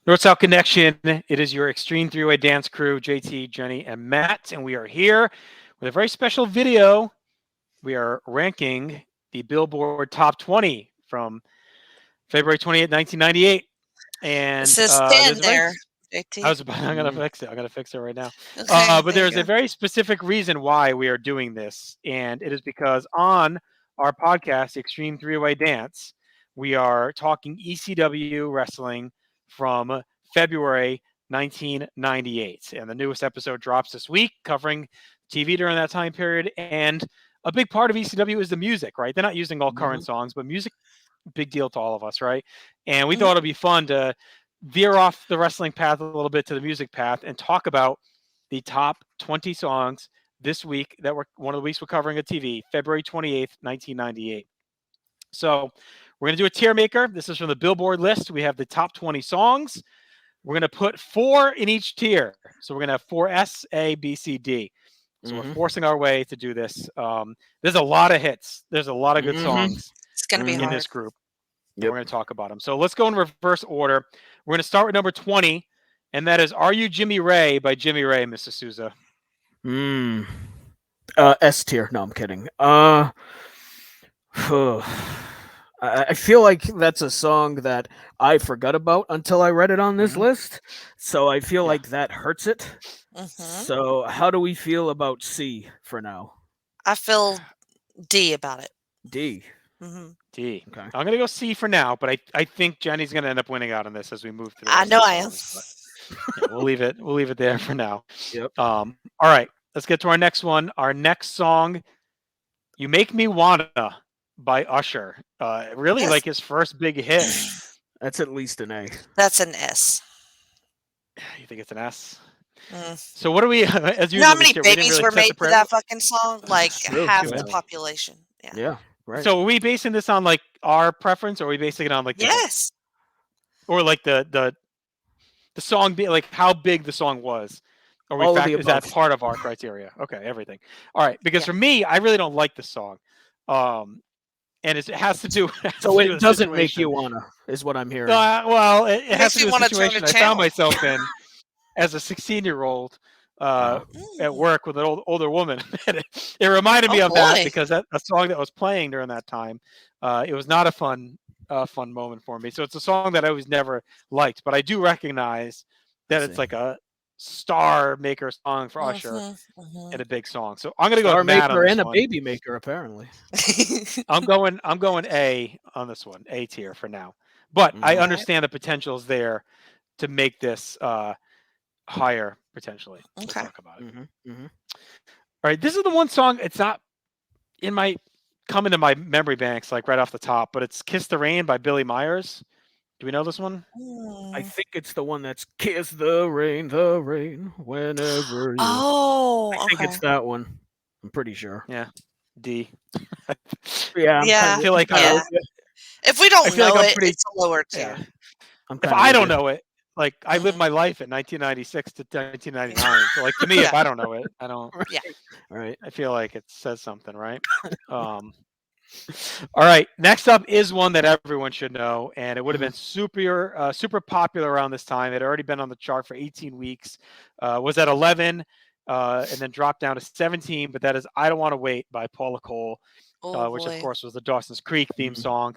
North-South Connection. It is your Extreme Three-Way Dance crew, JT, Jenny, and Matt, and we are here with a very special video. We are ranking the Billboard Top 20 from February 28, 1998. It And says there's 10 a very there, JT. I'm gonna fix it. I'm gonna fix it right now. Okay, But there you there's a go. very specific reason why we are doing this, and it is because on our podcast, Extreme Three-Way Dance, we are talking ECW wrestling from February 1998, and the newest episode drops this week, covering TV during that time period. And a big part of ECW is the music, right? They're not using all current songs, but music, big deal to all of us, right? And we thought Mhm. it'd be fun to veer off the wrestling path a little bit to the music path and talk about the top 20 songs this week that were one of the weeks we're covering at TV, February 28th, 1998. So we're going to do a tier maker. This is from the Billboard list. We have the top 20 songs. We're going to put 4 in each tier. So we're going to have 4 S, A, B, C, D. So we're forcing our way to do this. There's a lot of hits. There's a lot of good songs It's going to be in hard. this group. And Yep. we're going to talk about them. So let's go in reverse order. We're going to start with number 20, and that is "Are You Jimmy Ray" by Jimmy Ray, Mr. Souza. S tier. No, I'm kidding. I feel like that's a song that I forgot about until I read it on this list. So I feel like that hurts it. Mhm. So how do we feel about C for now? I feel D about it. D. hmm D. Okay. I'm going to go C for now, but I think Jenny's going to end up winning out on this as we move through. I know I am. Yeah, we'll leave it there for now. Yep. All right, let's get to our next one. Our next song, "You Make Me Wanna" by Usher. Really Yes. like his first big hit. That's at least an A. That's an S. You think it's an S? Mm. So what do we, as You know how usual, many this year, we didn't babies really were set made the to prayer. that fucking song? Like True, half too. the population. Yeah. Yeah. Right. So are we basing this on like our preference, or are we basing it on like the hit? Yes. Or like the song being like how big the song was? Or we All of the is that above. part of our criteria? Okay, everything. All right, because Yeah. for me, I really don't like the song, and it has to do. So it with the doesn't make situation. you wanna, is what I'm hearing. Well, it has makes to me do with the wanna turn situation the I found channel. myself in as a 16-year-old at work with an older woman. It reminded me Oh, of that boy. because that a song that was playing during that time. It was not a fun moment for me. So it's a song that I was never liked, but I do recognize that it's see. like a star maker song for Usher Mhm, mhm. and a big song. So I'm gonna go Star with Matt on maker this and a one. baby maker, apparently. I'm going A on this one, A tier for now. But I Mhm. understand the potentials there to make this higher potentially. Let's Okay. talk about it. Mhm. All right, this is the one song. It's not in my coming to my memory banks like right off the top, but it's "Kiss the Rain" by Billy Myers. Do we know this one? I Mm. think it's the one that's kiss the rain, whenever you. Oh, I think it's okay. that one. I'm pretty sure. Yeah, D. Yeah, I'm Yeah, I feel like yeah. If we I don't feel like know I'm it, pretty. it's a lower Yeah. tier. I'm If kind of I with don't you. know it, like I lived Mhm. my life in 1996 to 1999. So like to me, if Yeah. I don't know it, I don't. Yeah. All right. I feel like it says something, right? All right. Next up is one that everyone should know, and it would have been super popular around this time. It had already been on the chart for 18 weeks. Was at 11, and then dropped down to 17. But that is "I Don't Want to Wait" by Paula Cole, Oh which of boy. course was the Dawson's Creek theme Mhm. song.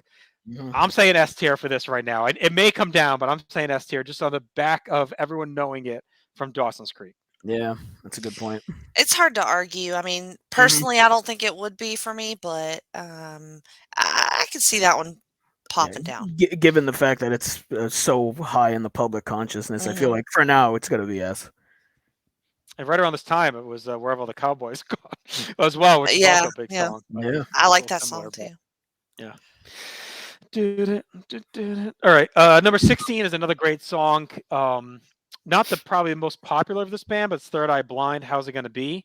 Mhm. I'm saying S tier for this right now. It may come down, but I'm saying S tier just on the back of everyone knowing it from Dawson's Creek. Yeah, that's a good point. It's hard to argue. I mean, personally, I don't think it would be for me, but I could see that one popping down. Given the fact that it's so high in the public consciousness, I feel Mhm. like for now it's gonna be S. And right around this time, it was "Wherever the Cowboys Go" as well, which is Yeah, also a big yeah. song. Yeah. I like So that similar, song but too. yeah. All right. Number 16 is another great song. Not the probably the most popular of this band, but it's "Third Eye Blind." "How's It Gonna Be,"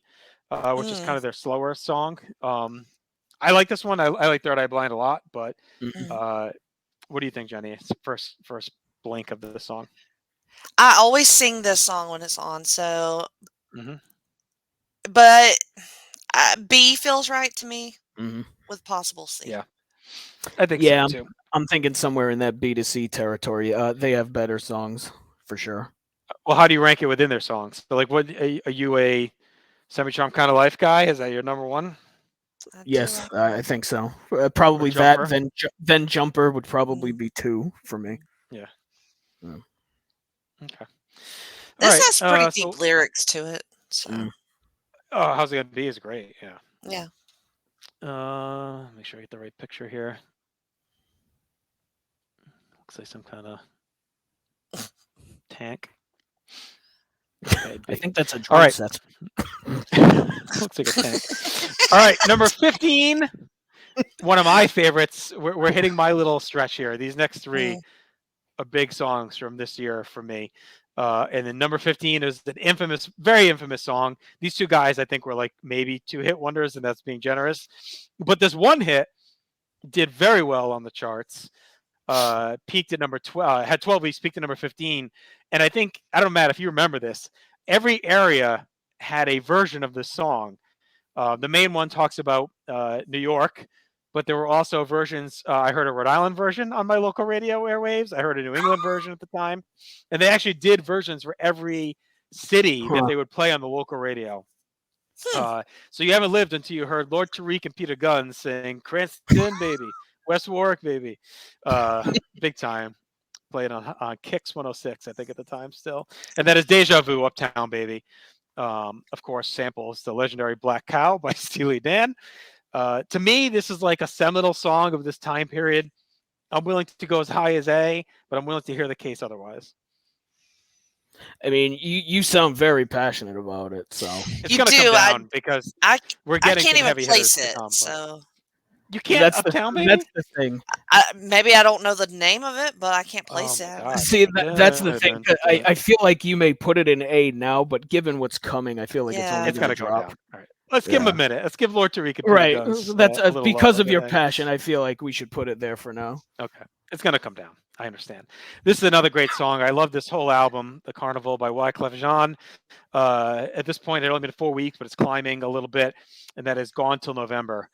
which is kind Mm, of their slower song. I like this one. I like "Third Eye Blind" a lot, but Mhm. mm. what do you think, Jenny? It's the first blink of this song. I always sing this song when it's on, so hmm but B feels right to me Mhm. with possible C. Yeah, I think so Yeah, too. I'm thinking somewhere in that B to C territory. They have better songs for sure. Well, how do you rank it within their songs? So, like, what are you a Semi-Charmed Kind of Life guy? Is that your number one? I do Yes, like I think so. Probably Jumper? that. Then Jumper would probably be 2 for me. Yeah. Mm. Okay. This All right. has pretty So, deep lyrics to it. So oh, How's It Gonna Be is great. Yeah. yeah. Make sure I get the right picture here. Looks like some kind of tank. Okay, I think that's a All drum right. set. Looks like a tank. All right, number 15. One of my favorites. We're hitting my little stretch here. These next 3 are big songs from this year for me. And then number 15 is an infamous, very infamous song. These 2 guys, I think, were like maybe 2 hit wonders, and that's being generous. But this one hit did very well on the charts. Peaked at number 12, had 12 weeks, peaked at number 15. And I think, I don't know, Matt, if you remember this, every area had a version of this song. The main one talks about New York, but there were also versions. I heard a Rhode Island version on my local radio airwaves. I heard a New England version at the time. And they actually did versions for every city that they would play on the local radio. So you haven't lived until you heard Lord Tariq and Peter Gunn sing Cranston, baby. West Warwick, baby. Big time. Playing on Kicks 106, I think, at the time still. And that is Deja Vu, Uptown, baby. Of course, samples the legendary Black Cow by Steely Dan. To me, this is like a seminal song of this time period. I'm willing to go as high as A, but I'm willing to hear the case otherwise. I mean, you sound very passionate about it, so it's going to come down because we're getting can't some even heavy place hitters it. to come, So you can't that's Uptown, baby? That's the thing. maybe I don't know the name of it, but I can't place it. God. See, that's the thing. I feel like you may put it in A now, but given what's coming, I feel like it's only going to drop. go down. All right. Let's give him a minute. Let's give Lord Tariq a right. Guns, That's a because love, of your passion. I feel like we should put it there for now. Okay. It's going to come down. I understand. This is another great song. I love this whole album, The Carnival by Wyclef Jean. At this point, it only been 4 weeks, but it's climbing a little bit, and that is Gone Till November,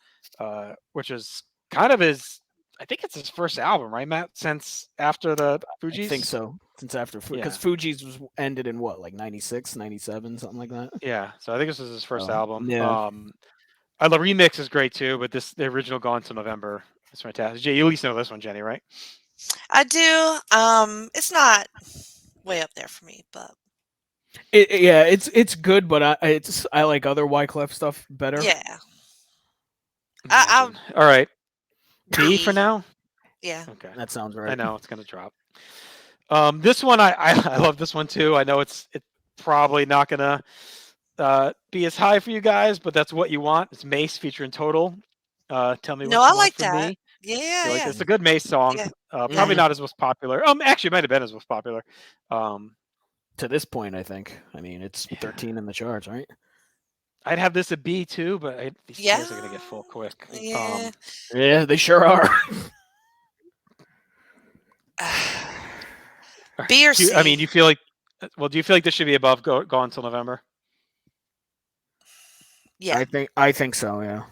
which is kind of I think it's his first album, right, Matt? Since after the Fugees? I think so. Since after, because Fugees was ended in what, like 96, 97, something like that? Yeah, so I think this was his first album. Yeah. The remix is great too, but the original Gone Till November is fantastic. Jay, you at least know this one, Jenny, right? I do. It's not way up there for me, but it's good, but I like other Wyclef stuff better. Yeah. All right. B for now. Yeah. Okay. That sounds right. I know it's gonna drop. This one I love this one too. I know it's probably not gonna be as high for you guys, but that's what you want. It's Mace featuring Total. Tell me what you I want like from that. me. Yeah, Like, it's a good Mace song. Yeah. Probably not his most popular. Actually, it might have been his most popular. To this point, I think. I mean, it's 13 in the charts, right? I'd have this a B too, but these scores are gonna get full quick. Yeah. Yeah, they sure are. B or C? I mean, you feel like? Well, do you feel like this should be above Gone Till November? Yeah, I think so. Yeah.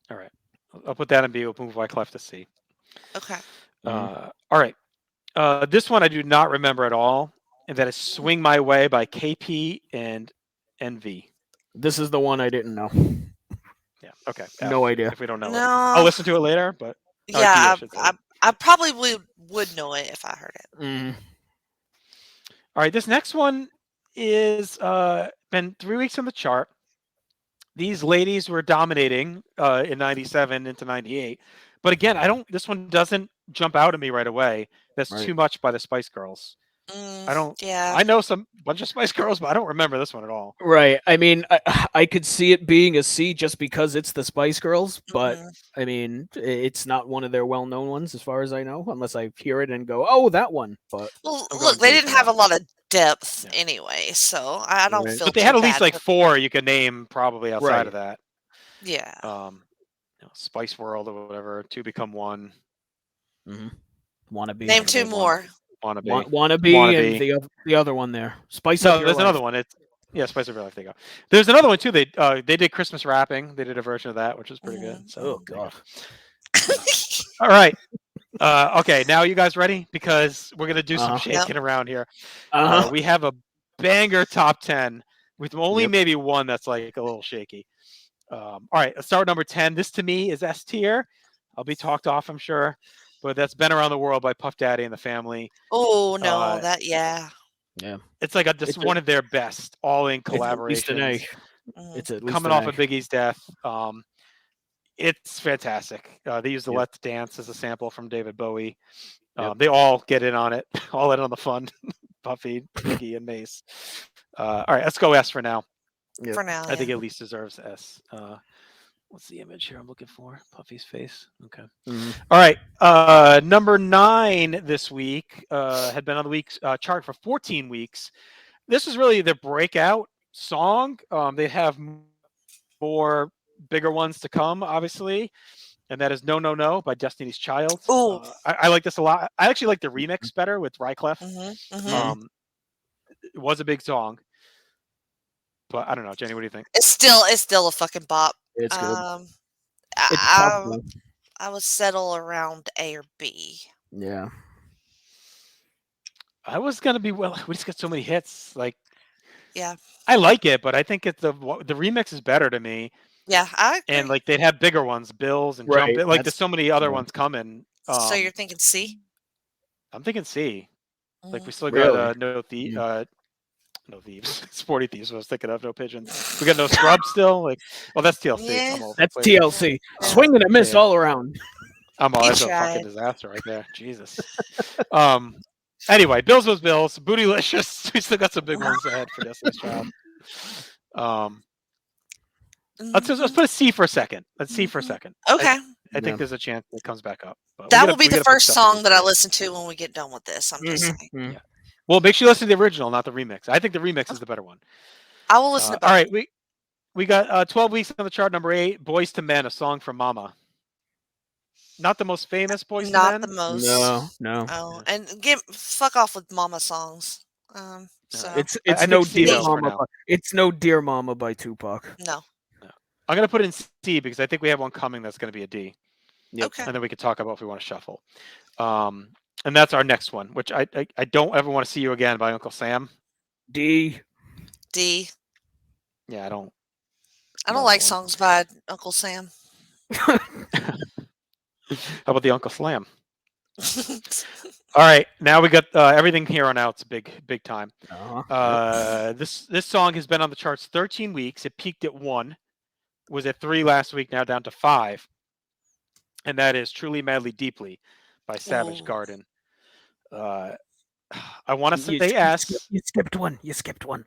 All right, I'll put that in B. We'll move Wyclef to C. Okay. All right. This one I do not remember at all, and that is "Swing My Way" by KP and NV. This is the one I didn't know. Yeah. Okay. No idea. If we don't know No. it, I'll listen to it later. But yeah, I probably would know it if I heard it. Mm. All right. This next one is been 3 weeks on the chart. These ladies were dominating in '97 into '98, but again, this one doesn't jump out at me right away. That's too much by the Spice Girls. I don't. Yeah. I know some bunch of Spice Girls, but I don't remember this one at all. Right. I mean, I could see it being a C just because it's the Spice Girls, but I mean, it's not one of their well-known ones as far as I know, unless I hear it and go, "Oh, that one." But look, they didn't have a lot of depth anyway, so I don't feel. But they had at least like 4 you could name probably outside of that. Yeah. Spice World or whatever. 2 Become 1. Wannabe. Name 2 more. Wannabe and the other one there. Spice. No, there's another one. Spice of Your Life. There you go. There's another one too. They did Christmas Rapping. They did a version of that, which was pretty good. So, oh god. All right. Okay, now you guys ready? Because we're gonna do some Uh-huh. shaking around here. Uh-huh. We have a banger top 10 with only Yep. maybe one that's like a little shaky. All right, let's start with number 10. This to me is S tier. I'll be talked off, I'm sure, but that's Been Around the World by Puff Daddy and the Family. Oh no, Uh, yeah. Yeah. it's like just one of their best all-in It's at least an A. collaborations. Mhm. It's at least Coming an off A. of Biggie's death. It's fantastic. They use the Yep. Let's Dance as a sample from David Bowie. Yep. They all get in on it, all in on the fun. Puffy, Biggie, and Mace. All right, let's go S for now. Yep. For now, I think yeah. at least deserves S. What's the image here I'm looking for? Puffy's face. Okay. Mhm. All right. Number 9 this week had been on the week's chart for 14 weeks. This is really their breakout song. They have more bigger ones to come, obviously. And that is No No No by Destiny's Child. Ooh. I like this a lot. I actually like the remix better with Wyclef. Mm-hmm. Mhm. It was a big song, but I don't know, Jenny. What do you think? It's still a fucking bop. It's good. Um, It's I tough, though. I would settle around A or B. Yeah. I was gonna be well. We just got so many hits. Like, Yeah, I like it, but I think the remix is better to me. yeah, I agree. And like they'd have bigger ones, Bills and Right, Jump. Like there's that's so many other yeah. ones coming. So you're thinking C? I'm thinking C. Like Mhm. we still Really? got no thieves, sporty thieves. I was thinking of no pigeons. We got no scrubs still. Like, well, that's TLC. Yeah. I'm old. That's Wait, TLC. Yeah. Swing and a miss Yeah. all around. I'm all. You That's a tried. fucking disaster right there. Jesus. Anyway, Bills was Bills. Bootylicious. We still got some big ones ahead for Destiny's Child. Let's put a C for a second. Let's C for a second. Okay. I think there's a chance it comes back up. But That will be we the gotta put first stuff in song these that I lists. listen to when we get done with this. I'm just saying. Mhm. Yeah. Well, make sure you listen to the original, not the remix. I think the remix is the better one. I will listen to both. All right, we got 12 weeks on the chart. Number 8, Boys to Men, a song from Mama. Not the most famous Boys to Not Men. the most. No. Oh, and fuck off with Mama songs. So It's I no think C Dear though, for Mama. now. It's no Dear Mama by Tupac. no. I'm gonna put it in C because I think we have one coming that's gonna be a D. Yep. Okay. And then we can talk about if we want to shuffle. And that's our next one, which I don't ever want to see you again by Uncle Sam. D. D. Yeah, I don't. I know don't that like one. songs by Uncle Sam. How about the Uncle Slam? All right, now we got everything here on out. It's big time. This song has been on the charts 13 weeks. It peaked at 1, was at 3 last week, now down to 5, and that is "Truly, Madly, Deeply" by Savage Ooh. Garden. I want to say S. You skipped one. You skipped one.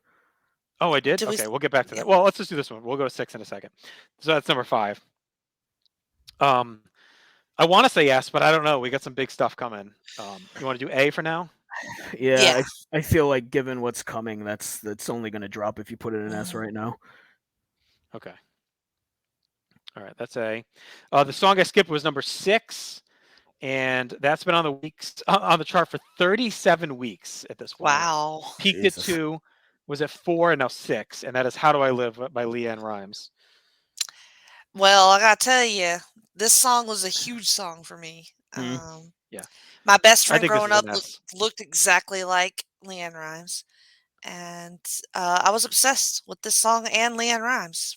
Oh, I did. Did we Okay, s- we'll get back to yeah. that. Well, let's just do this one. We'll go to 6 in a second. So that's number 5. I want to say yes, but I don't know. We got some big stuff coming. You want to do A for now? Yeah. I feel like given what's coming, that's only going to drop if you put it in S right now. Okay. All right, that's A. The song I skipped was number 6, and that's been on the chart for 37 weeks at this point. Wow. Peaked Jesus. at 2, was at 4, and now 6, and that is "How Do I Live" by Leanne Rimes. Well, I gotta tell you, this song was a huge song for me. Yeah. My best I friend think this growing is up an S. looked exactly like Leanne Rimes, and I was obsessed with this song and Leanne Rimes.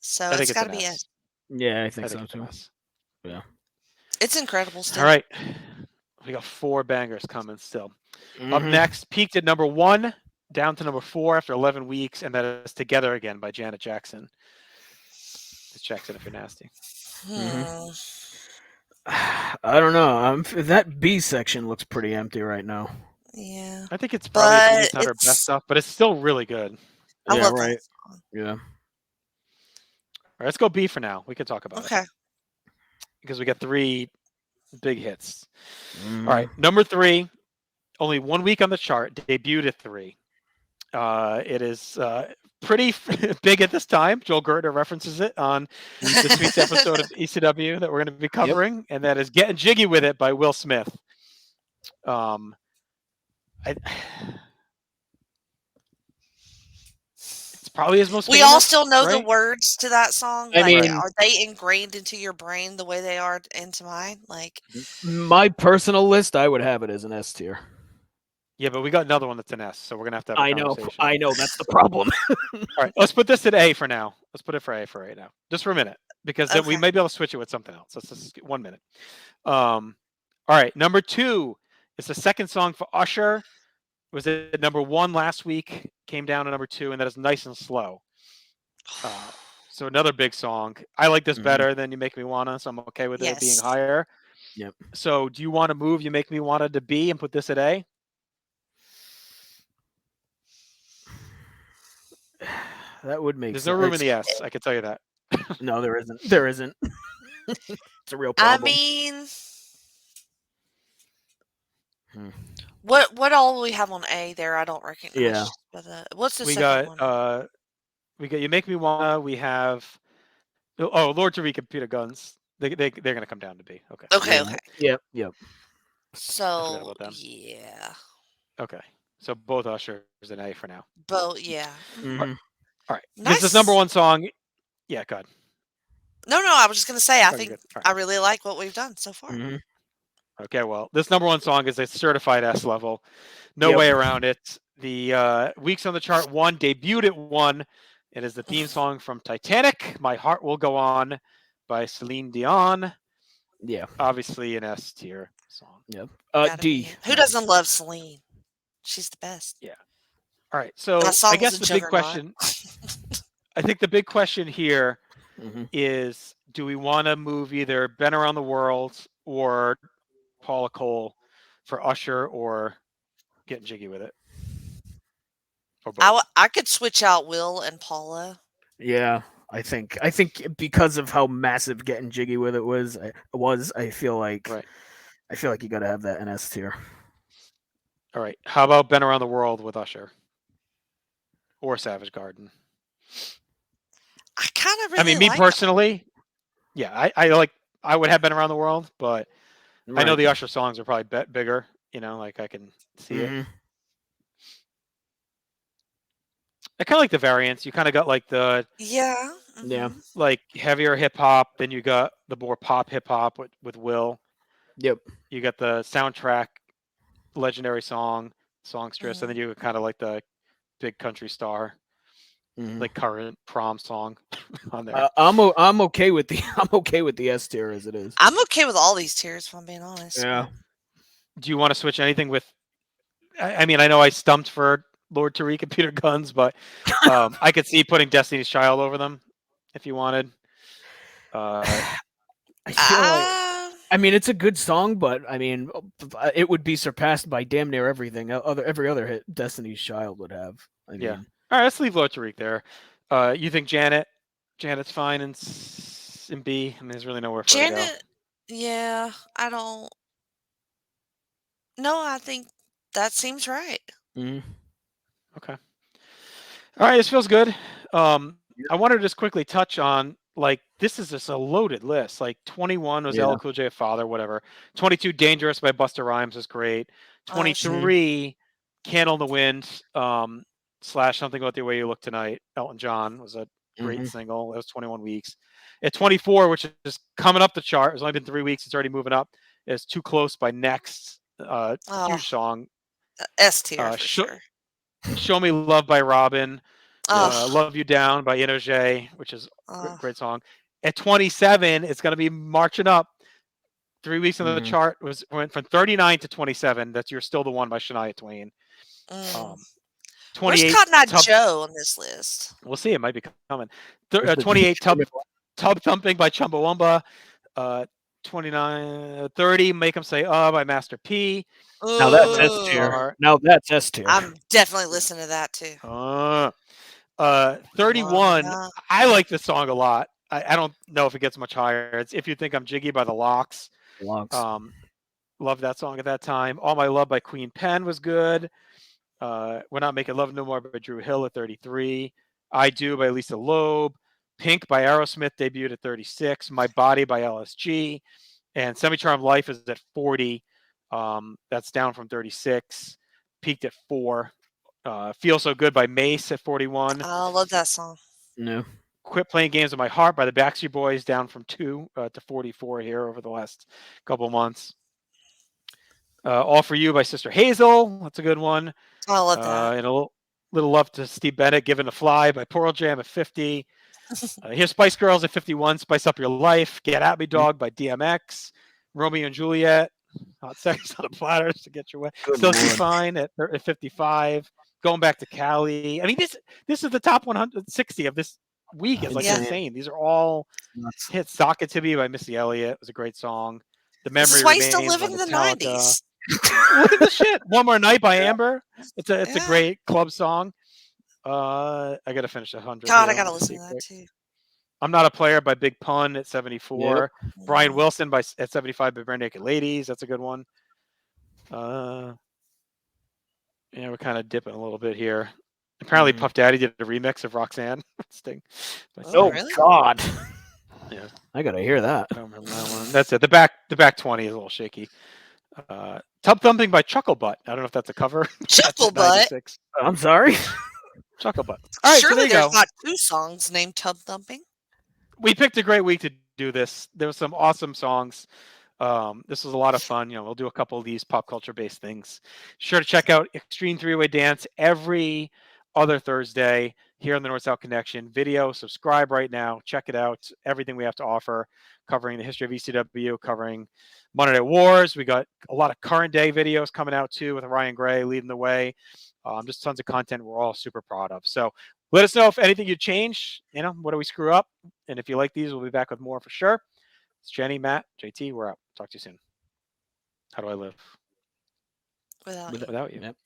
So I think it's it's got to an be S. S. Yeah, I think I think so it's an too. S. Yeah. It's incredible still. All right. We got 4 bangers coming still. Up Mhm. next, peaked at number 1, down to number 4 after 11 weeks, and that is "Together Again" by Janet Jackson. It's Jackson if you're nasty. Hmm. I don't know. That B section looks pretty empty right now. Yeah. I think it's probably a B. It's But not her best it's stuff, but it's still really good. I Yeah, love right. that song. Yeah. All right, let's go B for now. We can talk about it Okay. because we got 3 big hits. Mhm. All right, number 3, only 1 week on the chart, debuted at 3. It is pretty big at this time. Joel Gertner references it on this week's episode of ECW that we're going to be covering, and that is "Getting Jiggy with It" by Will Smith. It's Probably his most We famous. all still know the right? words to that song. I Like, mean- are they ingrained into your brain the way they are into mine? Like, My personal list, I would have it as an S tier. Yeah, but we got another one that's an S, so we're gonna have to have a I know, conversation. I know. That's the problem. All right, let's put this at A for now. Let's put it for A for right now, just for a minute, because then we Okay. may be able to switch it with something else. Let's just get 1 minute. All right, number 2. It's the second song for Usher. Was it number 1 last week? Came down to number 2, and that is Nice and Slow. So another big song. I like this better than You Make Me Wanna, so I'm okay with it being Yes. higher. Yep. So do you want to move You Make Me Wanna to B and put this at A? That would make There's sense. no room in the S, I can tell you that. No, there isn't. There isn't. It's a real I problem. mean, Hmm. what all we have on A there? I don't recognize. Yeah. But what's the We second got one? You Make Me Wanna. We have Lord Tariq and Peter Guns. They're gonna come down to B. Okay. Okay, Yeah. okay. Yep. Yep. So about them. yeah, Okay. So both Ushers an A for now. yeah. Mhm. All right. This is number 1 song. Yeah, go ahead. No, I was just gonna say I Okay, think good. All I right. really like what we've done so far. Mhm. Okay, well, this number 1 song is a certified S level. No Yep. way around it. The weeks on the chart 1 debuted at 1. It is the theme song from Titanic, My Heart Will Go On by Celine Dion. Yeah. Obviously an S tier song. Yep. Gotta D. be. Who doesn't love Celine? She's the best. Yeah. All right. So That song I was guess a the big juggernaut. question I think the big question here Mhm. is, do we want to move either Been Around the World or Paula Cole for Usher, or Getting Jiggy with It? Or both? I could switch out Will and Paula. Yeah. I think because of how massive Getting Jiggy with It was, I feel like Right. you got to have that in S tier. All right. How about Been Around the World with Usher? Or Savage Garden? I kind of really I mean, me like personally, yeah, I would have Been Around the World, but I know the Usher songs are probably bigger, like I can see it. Mhm. I kind of like the variants. You kind of got like the Yeah. Yeah. like heavier hip hop, then you got the more pop hip hop with Will. Yep. You got the soundtrack, legendary songstress, and then you got kind of like the big country star, Mhm. like current prom song on there. I'm okay with the S tier as it is. I'm okay with all these tiers, if I'm being honest. Yeah. Do you want to switch anything with? I mean, I know I stumped for Lord Tariq and Peter Guns, but I could see putting Destiny's Child over them if you wanted. I feel like, I mean, it's a good song, but I mean, it would be surpassed by damn near everything every other hit Destiny's Child would have. I mean, Yeah. All right, let's leave Lord Tariq there. You think Janet's fine in B? I mean, there's really nowhere for her to go. Janet, yeah, I don't. No, I think that seems right. Mhm. Okay. All right, this feels good. I wanted to just quickly touch on, like, this is just a loaded list. Like 21 was LL Cool J, Father, whatever. 22, Dangerous by Busta Rhymes is great. 23, Candle in the Wind, / Something About the Way You Look Tonight, Elton John, was a great single. It was 21 weeks. At 24, which is coming up the chart, it's only been 3 weeks, it's already moving up, is Too Close by Next. Huge song. S tier for sure. Show Me Love by Robin. Oh, Love You Down by Inoje, which is a oh. great song. At 27, it's going to be marching up. 3 weeks on the chart went from 39 to 27. That's You're Still the One by Shania Twain. 28. Where's Cotton Eye Joe on this list? We'll see. It might be coming. 28, Tub Thumping by Chumbawamba. 29, 30, Make 'Em Say by Master P. Now that's S tier. Now that's S tier. I'm definitely listening to that too. 31. I like this song a lot. I don't know if it gets much higher. It's If You Think I'm Jiggy by the Lox. Love that song at that time. All My Love by Queen Pen was good. We're Not Making Love No More by Drew Hill at 33. I Do by Lisa Loeb. Pink by Aerosmith debuted at 36. My Body by LSG. And Semi-Charmed Life is at 40. That's down from 36. Peaked at 4. Feel So Good by Mace at 41. I love that song. No. Quit Playing Games with My Heart by the Backstreet Boys, down from 2 to 44 here over the last couple months. All For You by Sister Hazel. That's a good one. I love that. And a little love to Steve Bennett, Given to Fly by Pearl Jam at 50. Here's Spice Girls at 51. Spice Up Your Life. Get At Me Dog by DMX. Romeo and Juliet. Hot Sex on a Platter to Get Your Way. Good Still Be Lord. Fine at 55. Going Back to Cali. I mean, this is the top 160 of this week. Is like Yeah. insane. These are all hits. Sock It To Me by Missy Elliott was a great song. The This Memory is why he's still Remains by living in the Metallica. 90s. Look at the shit. One More Night by Amber. It's a Yeah. great club song. I gotta finish 100. God, I here. gotta Let's listen see to that quick. too. I'm Not a Player by Big Pun at 74. Brian Mm. Wilson at 75 by Bare Naked Ladies. That's a good one. Yeah, we're kind of dipping a little bit here. Apparently, Mhm. Puff Daddy did a remix of Roxanne. Sting. by Oh, Sting. Oh really? God. Yeah. I gotta hear that. I don't remember that one. That's it. The back 20 is a little shaky. Tub Thumping by Chuckle Butt. I don't know if that's a cover. Chuckle That's at Butt? 96. I'm sorry. Chuckle Butt. All right, so Surely there you there's go. not 2 songs named Tub Thumping. We picked a great week to do this. There were some awesome songs. This was a lot of fun. We'll do a couple of these pop culture based things. Sure to check out Extreme 3-Way Dance every other Thursday here on the North South Connection video. Subscribe right now. Check it out. Everything we have to offer, covering the history of ECW, covering Monday Night Wars. We got a lot of current day videos coming out too with Ryan Gray leading the way. Just tons of content we're all super proud of. So let us know if anything you change. What do we screw up? And if you like these, we'll be back with more for sure. It's Jenny, Matt, JT. We're out. Talk to you soon. How do I live Without you. without you? Yep.